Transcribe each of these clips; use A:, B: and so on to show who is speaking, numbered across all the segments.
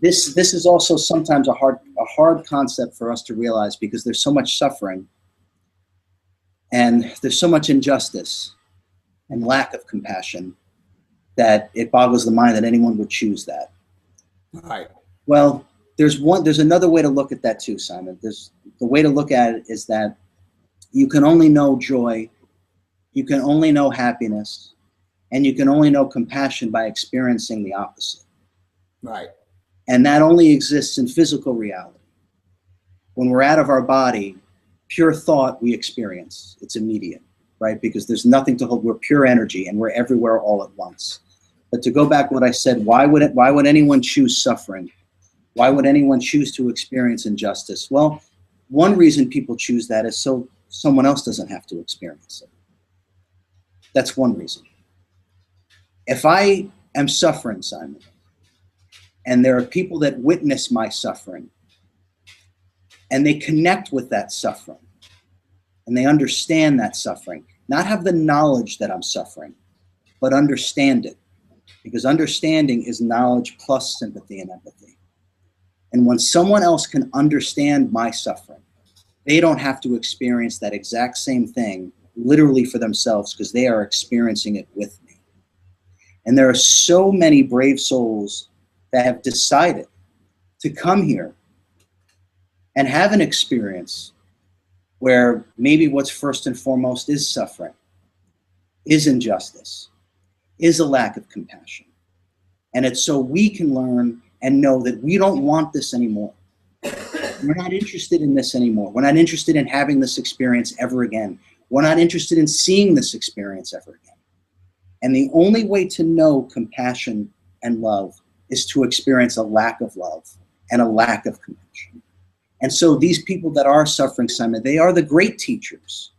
A: This is also sometimes a hard concept for us to realize, because there's so much suffering and there's so much injustice and lack of compassion that it boggles the mind that anyone would choose that.
B: Right.
A: Well, there's another way to look at that too, Simon. The way to look at it is that you can only know joy, you can only know happiness, and you can only know compassion by experiencing the opposite.
B: Right.
A: And that only exists in physical reality. When we're out of our body, pure thought we experience. It's immediate, right? Because there's nothing to hold. We're pure energy and we're everywhere all at once. But to go back to what I said, why would anyone choose suffering? Why would anyone choose to experience injustice? Well, one reason people choose that is so someone else doesn't have to experience it. That's one reason. If I am suffering, Simon, and there are people that witness my suffering, and they connect with that suffering, and they understand that suffering, not have the knowledge that I'm suffering, but understand it. Because understanding is knowledge plus sympathy and empathy. And when someone else can understand my suffering, they don't have to experience that exact same thing literally for themselves, because they are experiencing it with me. And there are so many brave souls that have decided to come here and have an experience where maybe what's first and foremost is suffering, is injustice, is a lack of compassion. And it's so we can learn and know that we don't want this anymore. We're not interested in this anymore. We're not interested in having this experience ever again. We're not interested in seeing this experience ever again. And the only way to know compassion and love is to experience a lack of love and a lack of compassion. And so these people that are suffering, Simon, they are the great teachers.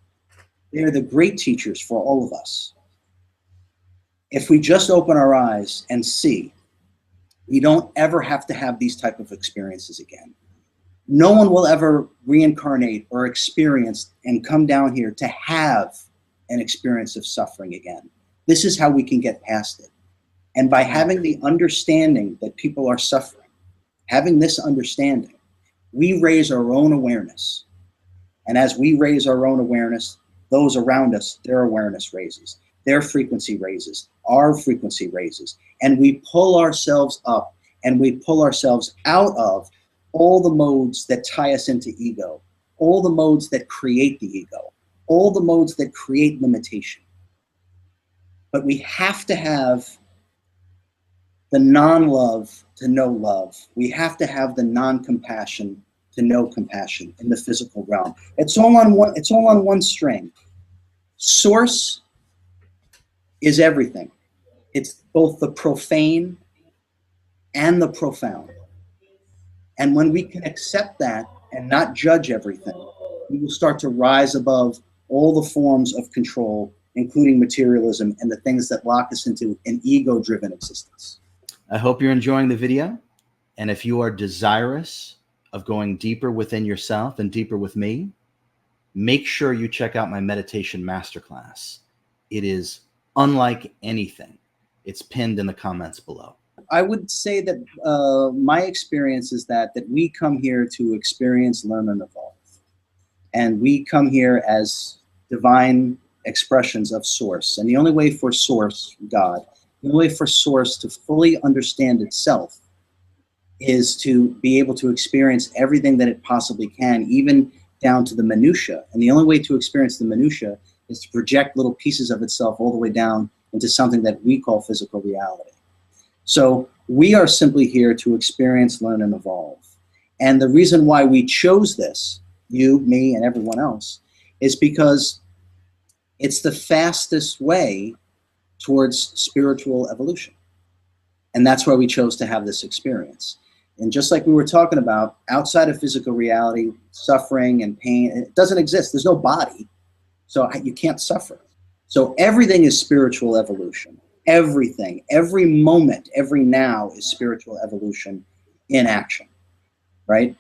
A: They are the great teachers for all of us. If we just open our eyes and see, we don't ever have to have these type of experiences again. No one will ever reincarnate or experience and come down here to have an experience of suffering again. This is how we can get past it. And by having the understanding that people are suffering, having this understanding, we raise our own awareness. And as we raise our own awareness, those around us, their awareness raises. Their frequency raises, our frequency raises, and we pull ourselves up and we pull ourselves out of all the modes that tie us into ego, all the modes that create the ego, all the modes that create limitation. But we have to have the non-love to know love. We have to have the non-compassion to know compassion in the physical realm. It's all on one string. Source is everything. It's both the profane and the profound. And when we can accept that and not judge everything, we will start to rise above all the forms of control, including materialism and the things that lock us into an ego-driven existence.
C: I hope you're enjoying the video. And if you are desirous of going deeper within yourself and deeper with me, make sure you check out my meditation masterclass. It is unlike anything. It's pinned in the comments below.
A: I would say that my experience is that we come here to experience, learn, and evolve. And we come here as divine expressions of Source. And the only way for Source, God, the only way for Source to fully understand itself is to be able to experience everything that it possibly can, even down to the minutia. And the only way to experience the minutia is to project little pieces of itself all the way down into something that we call physical reality. So we are simply here to experience, learn, and evolve. And the reason why we chose this, you, me, and everyone else, is because it's the fastest way towards spiritual evolution. And that's why we chose to have this experience. And just like we were talking about, outside of physical reality, suffering and pain, it doesn't exist. There's no body. So you can't suffer. So everything is spiritual evolution. Everything, every moment, every now is spiritual evolution in action, right?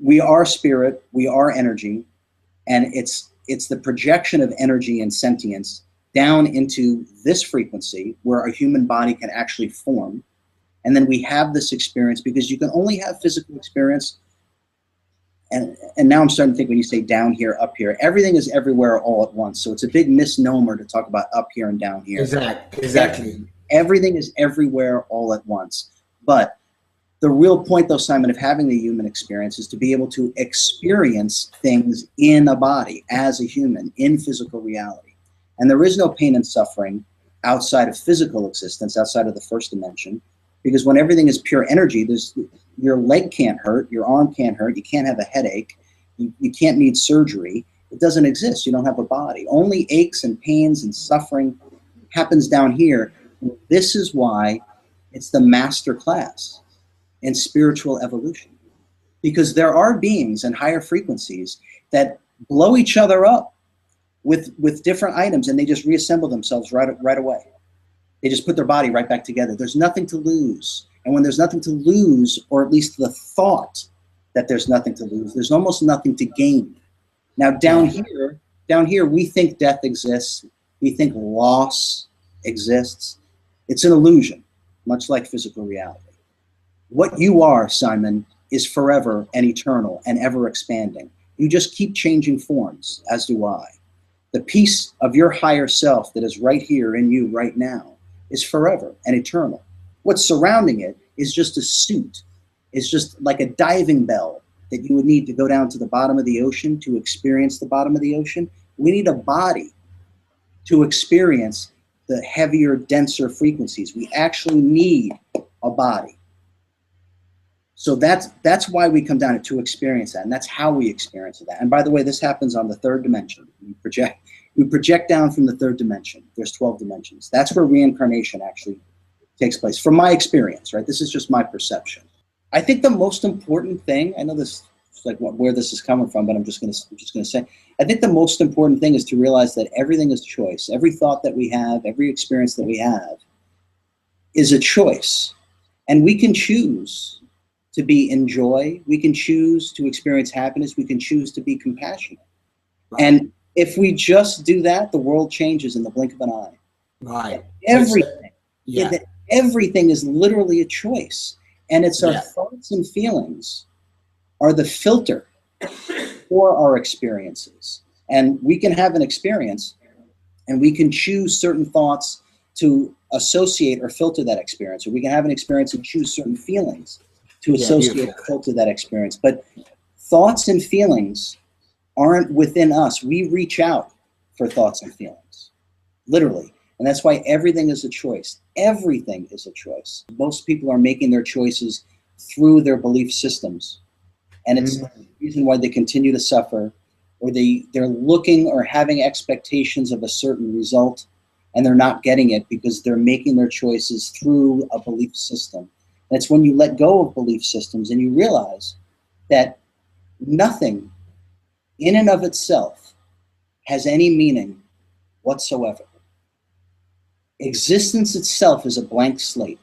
A: We are spirit, we are energy, and it's the projection of energy and sentience down into this frequency where a human body can actually form. And then we have this experience because you can only have physical experience. And now I'm starting to think when you say down here, up here, everything is everywhere all at once. So it's a big misnomer to talk about up here and down here.
B: Exactly.
A: Everything is everywhere all at once. But the real point, though, Simon, of having the human experience is to be able to experience things in a body as a human, in physical reality. And there is no pain and suffering outside of physical existence, outside of the first dimension, because when everything is pure energy, your leg can't hurt, your arm can't hurt, you can't have a headache, you can't need surgery. It doesn't exist. You don't have a body. Only aches and pains and suffering happens down here. This is why it's the master class in spiritual evolution, because there are beings and higher frequencies that blow each other up with different items, and they just reassemble themselves right away. They just put their body right back together. There's nothing to lose. And when there's nothing to lose, or at least the thought that there's nothing to lose, there's almost nothing to gain. Now down here, we think death exists. We think loss exists. It's an illusion, much like physical reality. What you are, Simon, is forever and eternal and ever expanding. You just keep changing forms, as do I. The piece of your higher self that is right here in you right now is forever and eternal. What's surrounding it is just a suit. It's just like a diving bell that you would need to go down to the bottom of the ocean to experience the bottom of the ocean. We need a body to experience the heavier, denser frequencies. We actually need a body. So that's why we come down to experience that, and that's how we experience that. And by the way, this happens on the third dimension. We project down from the third dimension. There's 12 dimensions. That's where reincarnation actually takes place, from my experience, right? This is just my perception. I think the most important thing, I know this is like where this is coming from, but I'm just gonna say, I think the most important thing is to realize that everything is choice. Every thought that we have, every experience that we have is a choice. And we can choose to be in joy. We can choose to experience happiness. We can choose to be compassionate. Right. And if we just do that, the world changes in the blink of an eye.
B: Right.
A: Everything is literally a choice. And it's our thoughts and feelings are the filter for our experiences. And we can have an experience and we can choose certain thoughts to associate or filter that experience. Or we can have an experience and choose certain feelings to associate or filter that experience. But thoughts and feelings aren't within us. We reach out for thoughts and feelings, literally. And that's why everything is a choice. Everything is a choice. Most people are making their choices through their belief systems. And it's the reason why they continue to suffer, or they're looking or having expectations of a certain result, and they're not getting it because they're making their choices through a belief system. And it's when you let go of belief systems and you realize that nothing in and of itself has any meaning whatsoever. Existence itself is a blank slate,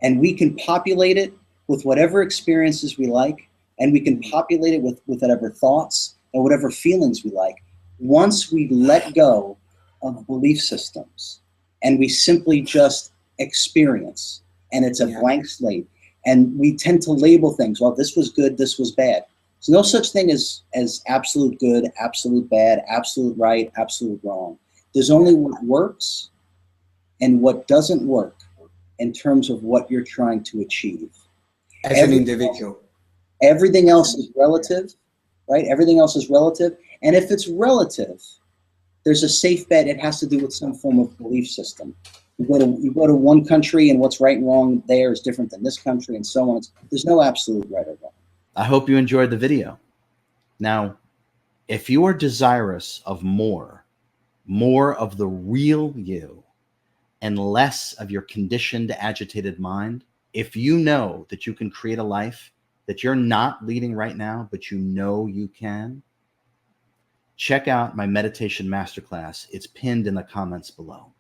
A: and we can populate it with whatever experiences we like, and we can populate it with whatever thoughts and whatever feelings we like once we let go of belief systems and we simply just experience. And it's a blank slate. And we tend to label things. Well, this was good, this was bad. There's no such thing as absolute good, absolute bad, absolute right, absolute wrong. There's only what works and what doesn't work in terms of what you're trying to achieve.
B: As an individual.
A: Everything else is relative, right? Everything else is relative. And if it's relative, there's a safe bet it has to do with some form of belief system. You go to one country and what's right and wrong there is different than this country and so on. There's no absolute right or wrong.
C: I hope you enjoyed the video. Now, if you are desirous of more of the real you and less of your conditioned, agitated mind, if you know that you can create a life that you're not leading right now, but you know you can, check out my meditation masterclass. It's pinned in the comments below.